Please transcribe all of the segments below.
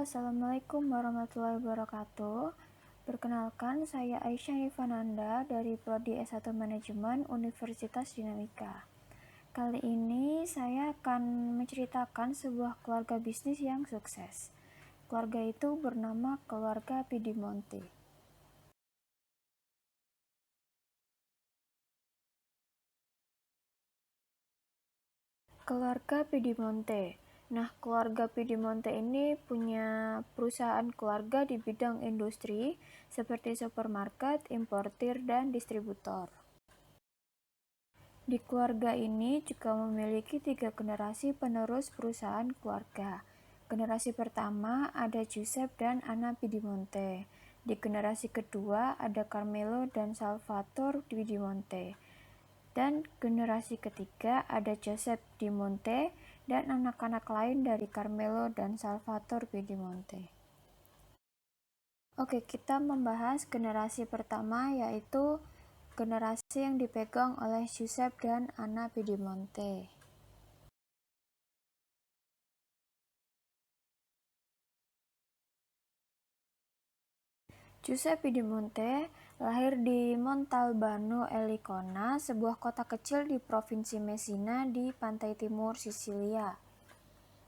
Assalamualaikum warahmatullahi wabarakatuh. Perkenalkan, saya Aisyah Ivananda dari Prodi S1 Manajemen Universitas Dinamika. Kali ini saya akan menceritakan sebuah keluarga bisnis yang sukses. Keluarga itu bernama keluarga Piedimonte. Keluarga Piedimonte. Nah, keluarga Piedimonte ini punya perusahaan keluarga di bidang industri seperti supermarket, importir, dan distributor. Di keluarga ini juga memiliki 3 generasi penerus perusahaan keluarga. Generasi pertama ada Giuseppe dan Anna Piedimonte. Di generasi kedua ada Carmelo dan Salvatore Piedimonte. Dan generasi ketiga ada Joseph Di Monte dan anak-anak lain dari Carmelo dan Salvatore Piedimonte. Oke, kita membahas generasi pertama, yaitu generasi yang dipegang oleh Giuseppe dan Anna Piedimonte. Giuseppe Piedimonte lahir di Montalbano Elicona, sebuah kota kecil di provinsi Messina di pantai timur Sisilia.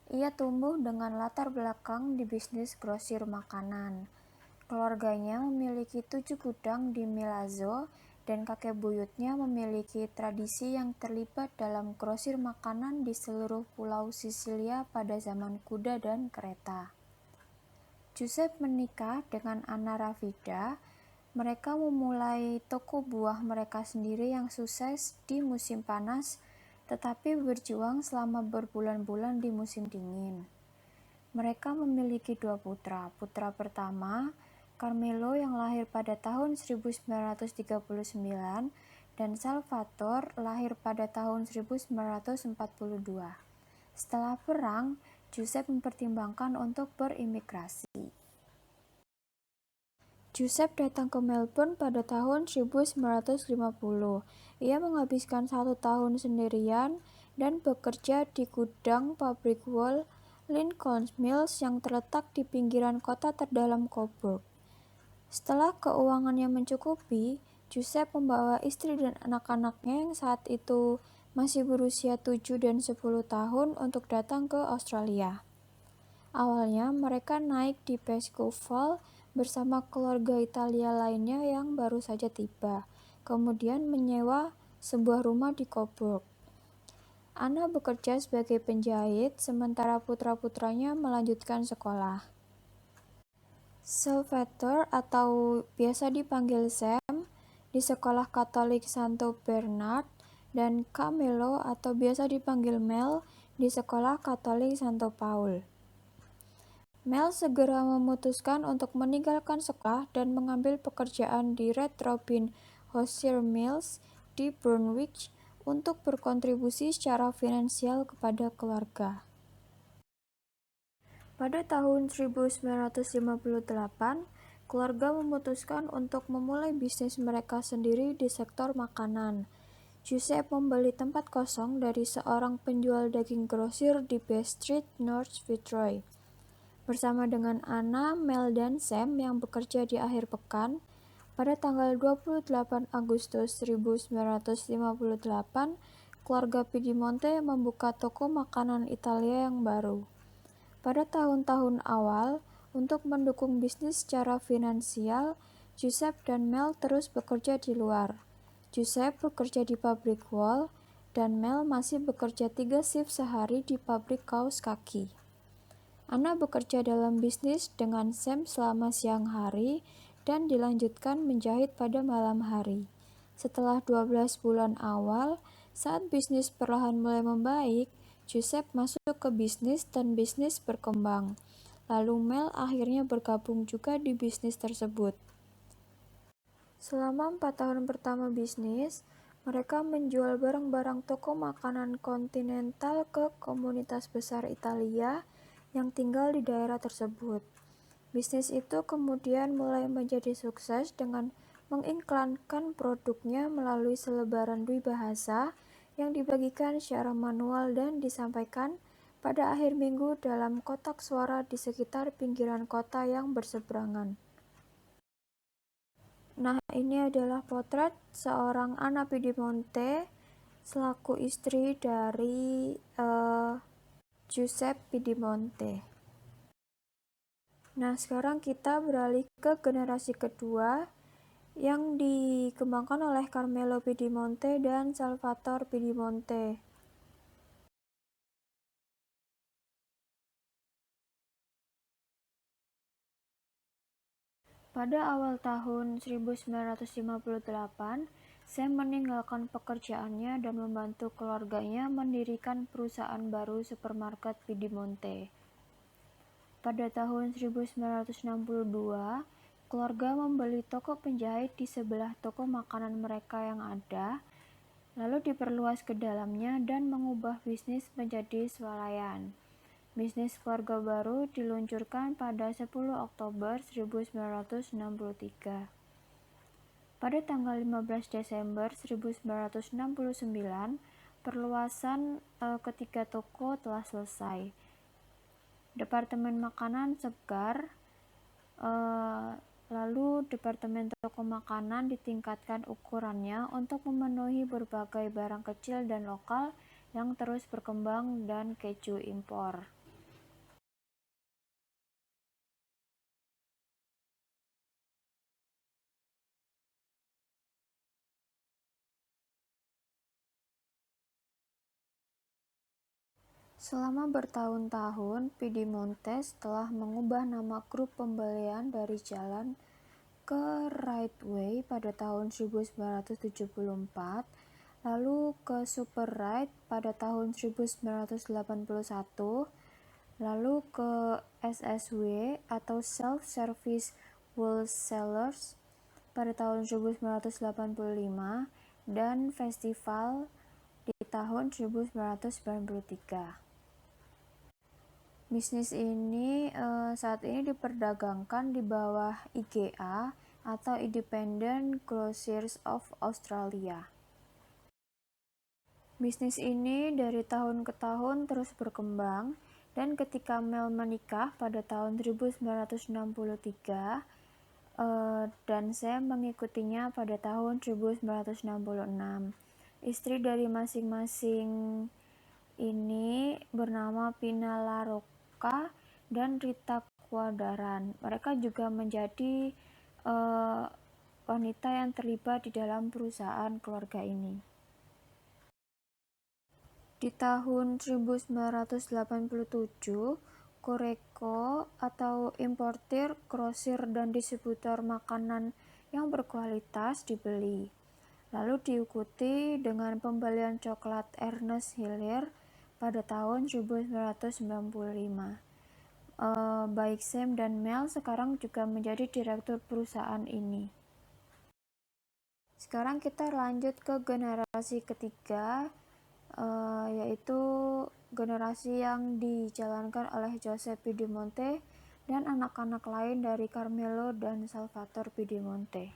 Ia tumbuh dengan latar belakang di bisnis grosir makanan. Keluarganya memiliki 7 gudang di Milazzo, dan kakek buyutnya memiliki tradisi yang terlibat dalam grosir makanan di seluruh pulau Sisilia pada zaman kuda dan kereta. Giuseppe menikah dengan Anna Ravida. Mereka memulai toko buah mereka sendiri yang sukses di musim panas, tetapi berjuang selama berbulan-bulan di musim dingin. Mereka memiliki 2 putra. Putra pertama, Carmelo, yang lahir pada tahun 1939, dan Salvatore, lahir pada tahun 1942. Setelah perang, Giuseppe mempertimbangkan untuk berimigrasi. Giuseppe datang ke Melbourne pada tahun 1950. Ia menghabiskan 1 tahun sendirian dan bekerja di gudang pabrik wool Lincoln Mills yang terletak di pinggiran kota terdalam Coburg. Setelah keuangannya mencukupi, Giuseppe membawa istri dan anak-anaknya yang saat itu masih berusia 7 dan 10 tahun untuk datang ke Australia. Awalnya mereka naik di Pascoe bersama keluarga Italia lainnya yang baru saja tiba, kemudian menyewa sebuah rumah di Coburg. Anna bekerja sebagai penjahit, sementara putra-putranya melanjutkan sekolah. Salvatore, atau biasa dipanggil Sam, di sekolah Katolik Santo Bernard, dan Carmelo, atau biasa dipanggil Mel, di sekolah Katolik Santo Paul. Mel segera memutuskan untuk meninggalkan sekolah dan mengambil pekerjaan di Red Robin Hosier Mills di Brunswick untuk berkontribusi secara finansial kepada keluarga. Pada tahun 1958, keluarga memutuskan untuk memulai bisnis mereka sendiri di sektor makanan. Giuseppe membeli tempat kosong dari seorang penjual daging grosir di Bay Street, North Fitzroy. Bersama dengan Anna, Mel, dan Sam yang bekerja di akhir pekan, pada tanggal 28 Agustus 1958, keluarga Piedimonte membuka toko makanan Italia yang baru. Pada tahun-tahun awal, untuk mendukung bisnis secara finansial, Giuseppe dan Mel terus bekerja di luar. Giuseppe bekerja di pabrik wool, dan Mel masih bekerja 3 shift sehari di pabrik kaos kaki. Anna bekerja dalam bisnis dengan Sam selama siang hari dan dilanjutkan menjahit pada malam hari. Setelah 12 bulan awal, saat bisnis perlahan mulai membaik, Giuseppe masuk ke bisnis dan bisnis berkembang. Lalu Mel akhirnya bergabung juga di bisnis tersebut. Selama 4 tahun pertama bisnis, mereka menjual barang-barang toko makanan kontinental ke komunitas besar Italia yang tinggal di daerah tersebut. Bisnis itu kemudian mulai menjadi sukses dengan mengiklankan produknya melalui selebaran 2 bahasa yang dibagikan secara manual dan disampaikan pada akhir minggu dalam kotak suara di sekitar pinggiran kota yang berseberangan. Nah, ini adalah potret seorang Anna Piedimonte selaku istri dari Giuseppe Piedimonte. Nah, sekarang kita beralih ke generasi kedua yang dikembangkan oleh Carmelo Piedimonte dan Salvatore Piedimonte. Pada awal tahun 1958, Sam meninggalkan pekerjaannya dan membantu keluarganya mendirikan perusahaan baru supermarket Piedimonte. Pada tahun 1962, keluarga membeli toko penjahit di sebelah toko makanan mereka yang ada, lalu diperluas ke dalamnya dan mengubah bisnis menjadi swalayan. Bisnis keluarga baru diluncurkan pada 10 Oktober 1963. Pada tanggal 15 Desember 1969, perluasan ketiga toko telah selesai. Departemen makanan segar, lalu departemen toko makanan ditingkatkan ukurannya untuk memenuhi berbagai barang kecil dan lokal yang terus berkembang dan keju impor. Selama bertahun-tahun, Piedimonte telah mengubah nama grup pembelian dari jalan ke Right Way pada tahun 1974, lalu ke Super Right pada tahun 1981, lalu ke SSW atau Self-Service Wholesalers pada tahun 1985, dan Festival di tahun 1993. Bisnis ini saat ini diperdagangkan di bawah IGA atau Independent Grocers of Australia. Bisnis ini dari tahun ke tahun terus berkembang, dan ketika Mel menikah pada tahun 1963, dan Sam mengikutinya pada tahun 1966. Istri dari masing-masing ini bernama Pina LaRocca dan Rita Quadaran. Mereka juga menjadi wanita yang terlibat di dalam perusahaan keluarga ini. Di tahun 1987, Coreco atau importir, grosir, dan distributor makanan yang berkualitas dibeli. Lalu diikuti dengan pembelian coklat Ernest Hiller pada tahun 1995. Baik Sam dan Mel sekarang juga menjadi direktur perusahaan ini. Sekarang kita lanjut ke generasi ketiga, yaitu generasi yang dijalankan oleh Giuseppe Piedimonte dan anak-anak lain dari Carmelo dan Salvatore Piedimonte.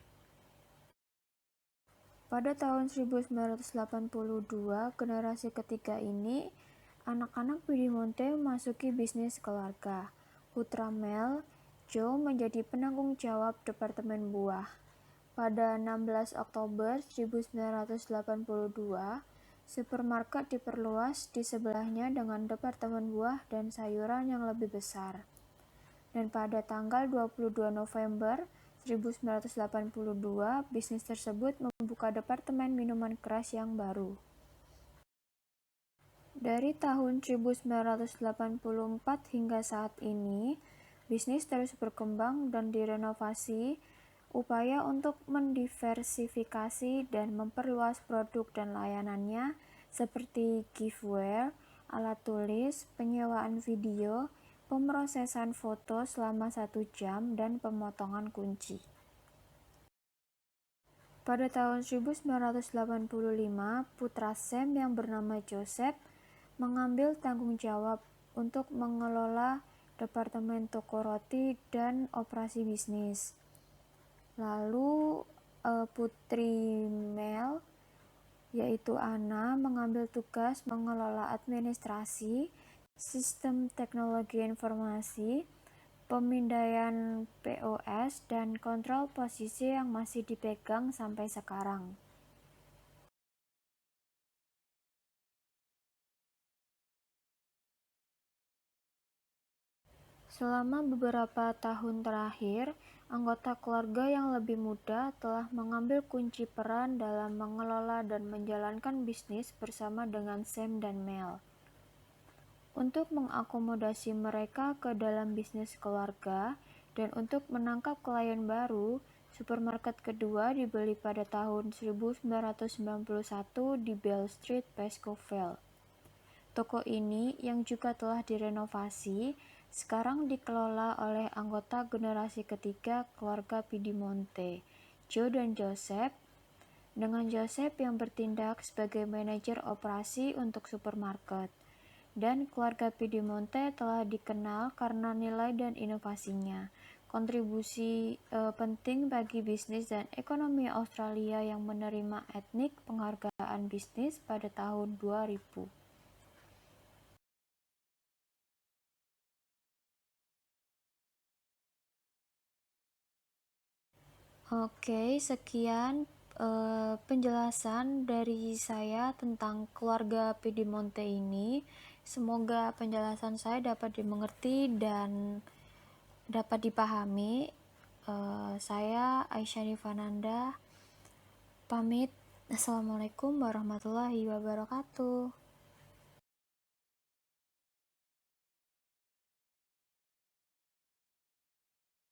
Pada tahun 1982, generasi ketiga ini, anak-anak Piedimonte memasuki bisnis keluarga. Putra Mel, Joe, menjadi penanggung jawab departemen buah. Pada 16 Oktober 1982, supermarket diperluas di sebelahnya dengan departemen buah dan sayuran yang lebih besar. Dan pada tanggal 22 November 1982, bisnis tersebut membuka departemen minuman keras yang baru. Dari tahun 1984 hingga saat ini, bisnis terus berkembang dan direnovasi, upaya untuk mendiversifikasi dan memperluas produk dan layanannya seperti giftware, alat tulis, penyewaan video, pemrosesan foto selama 1 jam, dan pemotongan kunci. Pada tahun 1985, putra Sam yang bernama Joseph mengambil tanggung jawab untuk mengelola departemen toko roti dan operasi bisnis. Lalu putri Mel, yaitu Anna, mengambil tugas mengelola administrasi sistem teknologi informasi, pemindaian POS, dan kontrol posisi yang masih dipegang sampai sekarang. Selama beberapa tahun terakhir, anggota keluarga yang lebih muda telah mengambil kunci peran dalam mengelola dan menjalankan bisnis bersama dengan Sam dan Mel. Untuk mengakomodasi mereka ke dalam bisnis keluarga dan untuk menangkap klien baru, supermarket kedua dibeli pada tahun 1991 di Bell Street, Pascoe. Toko ini, yang juga telah direnovasi, sekarang dikelola oleh anggota generasi ketiga keluarga Piedimonte, Joe dan Joseph, dengan Joseph yang bertindak sebagai manajer operasi untuk supermarket. Dan keluarga Piedimonte telah dikenal karena nilai dan inovasinya, kontribusi penting bagi bisnis dan ekonomi Australia yang menerima etnik penghargaan bisnis pada tahun 2000. Oke, sekian penjelasan dari saya tentang keluarga Piedimonte ini. Semoga penjelasan saya dapat dimengerti dan dapat dipahami. Saya Aisyah Nivananda pamit. Assalamualaikum warahmatullahi wabarakatuh.